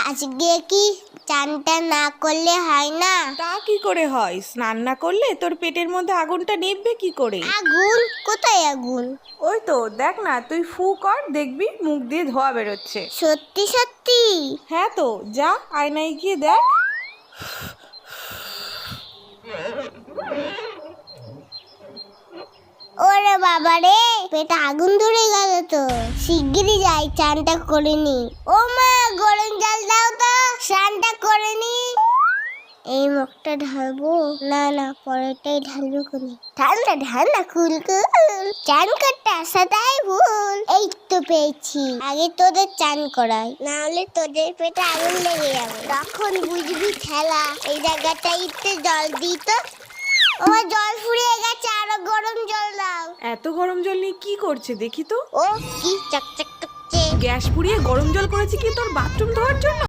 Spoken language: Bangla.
আজকে কি চানটা না করলে হয় না? তা কি করে হয়? স্নান না করলে তোর পেটের মধ্যে আগুনটা নিভবে কি করে? আগুন? কোথায় আগুন? ওই তো দেখ না, তুই ফু কর, দেখবি মুখ দিয়ে ধোঁয়া বেরোচ্ছে। সত্যি সত্যি? হ্যাঁ তো, যা আয়নায় গিয়ে দেখ। ওরে বাবা রে, পেটে আগুন ধরে গেল তো। শিগগিরই যাই, চানটা করে নি। ও মা, গরম জল দাও তো, স্নানটা করে নি। এই মুখটা ঢালবো না, না পরেরটাই ঢালবো কোনে। ঠান্ডা ঠান্ডা কুলকুল, চান করতে আসাটাই ভুল। এই তো পেয়েছি, আগে তোদের চান করাই, না হলে তোদের পেটে আগুন লেগে যাবে, তখন বুঝবি ঠেলা। এই জায়গাটাইতে জল দিই তো। আমার জল ফুরিয়ে গেছে, আরো গরম জল দাও। এত গরম জল নিয়ে কি করছে দেখি তো। ও কি চকচক করছে। গ্যাস পুড়িয়ে গরম জল করেছে কি তোর বাথরুম ধোয়ার জন্য?